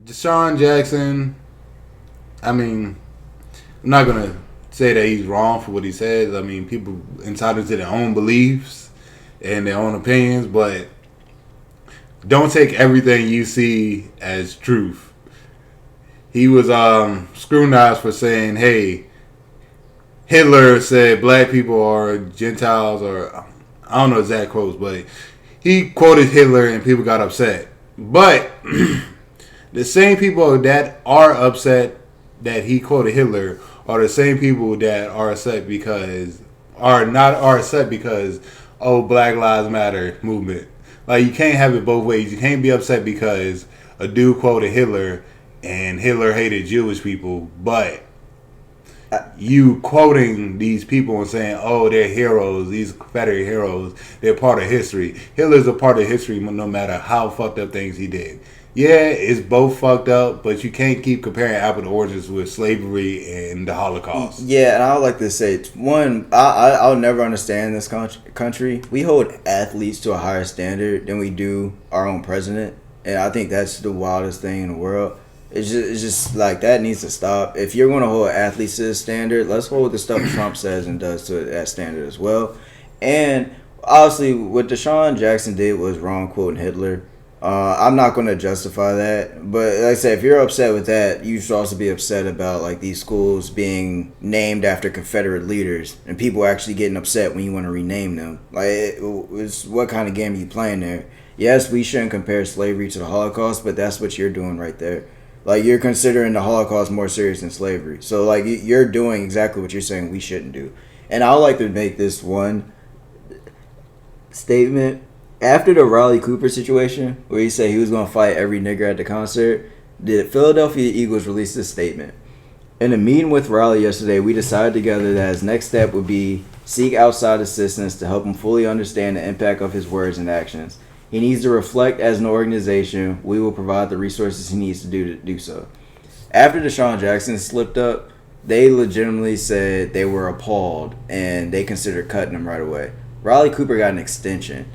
Desean Jackson, I mean, I'm not going to say that he's wrong for what he says. I mean, people entitled to their own beliefs and their own opinions, but don't take everything you see as truth. He was scrutinized for saying, hey, Hitler said black people are Gentiles, or I don't know exact quotes, but he quoted Hitler and people got upset. But the same people that are upset that he quoted Hitler are the same people that are upset because Black Lives Matter movement. Like, you can't have it both ways. You can't be upset because a dude quoted Hitler and Hitler hated Jewish people, but you quoting these people and saying, oh, they're heroes, these Confederate heroes, they're part of history. Hitler's a part of history no matter how fucked up things he did. Yeah, it's both fucked up, but you can't keep comparing apple to oranges with slavery and the Holocaust. Yeah, and I would like to say, one, I'll never understand this country. We hold athletes to a higher standard than we do our own president, and I think that's the wildest thing in the world. It's just like, that needs to stop. If you're going to hold athletes to this standard, let's hold the stuff Trump says and does to that standard as well. And obviously, what Desean Jackson did was wrong, quoting Hitler. I'm not going to justify that, but like I said, if you're upset with that, you should also be upset about like these schools being named after Confederate leaders and people actually getting upset when you want to rename them. Like, it's what kind of game are you playing there? Yes, we shouldn't compare slavery to the Holocaust, but that's what you're doing right there. Like, you're considering the Holocaust more serious than slavery. So like, you're doing exactly what you're saying we shouldn't do. And I would like to make this one statement. After the Riley Cooper situation, where he said he was going to fight every nigger at the concert, the Philadelphia Eagles released a statement. In a meeting with Riley yesterday, we decided together that his next step would be seek outside assistance to help him fully understand the impact of his words and actions. He needs to reflect as an organization. We will provide the resources he needs to do so. After Desean Jackson slipped up, they legitimately said they were appalled and they considered cutting him right away. Riley Cooper got an extension.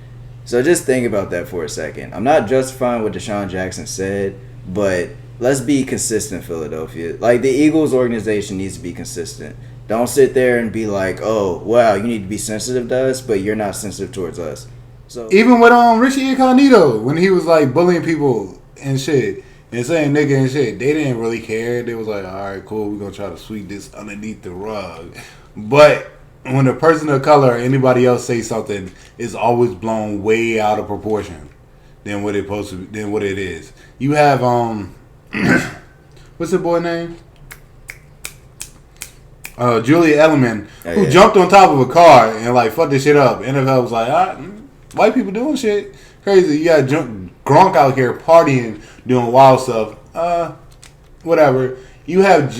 So just think about that for a second. I'm not justifying what Desean Jackson said, but let's be consistent, Philadelphia. Like, the Eagles organization needs to be consistent. Don't sit there and be like, oh, wow, you need to be sensitive to us, but you're not sensitive towards us. So even with Richie Incognito, when he was like bullying people and shit and saying nigga and shit, they didn't really care. They was like, all right, cool, we're gonna try to sweep this underneath the rug. But when a person of color or anybody else say something, it's always blown way out of proportion than what it is. You have what's the boy name? Julia Edelman, who jumped on top of a car and like fucked this shit up. NFL was like, white people doing shit crazy. You got Gronk out here partying, doing wild stuff. Whatever. You had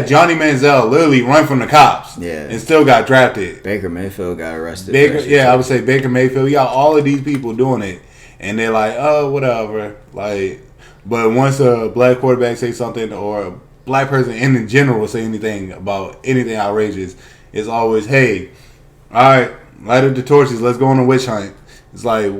Johnny Manziel literally run from the cops, and still got drafted. Baker Mayfield got arrested. I would say Baker Mayfield. You got all of these people doing it, and they're like, oh, whatever. Like, but once a black quarterback say something, or a black person in general say anything about anything outrageous, it's always, hey, all right, light up the torches. Let's go on a witch hunt. It's like,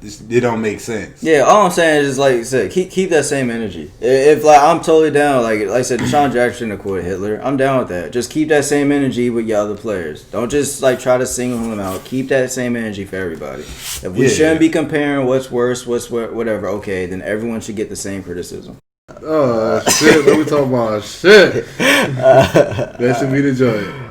it don't make sense. Yeah, all I'm saying is, like I said, keep that same energy. If like, I'm totally down, like I said, Desean Jackson to quote Hitler, I'm down with that. Just keep that same energy with your other players. Don't just like try to single them out. Keep that same energy for everybody. If we shouldn't be comparing what's worse, whatever, okay, then everyone should get the same criticism. Oh shit! What we talking about? Shit. That should be the joint.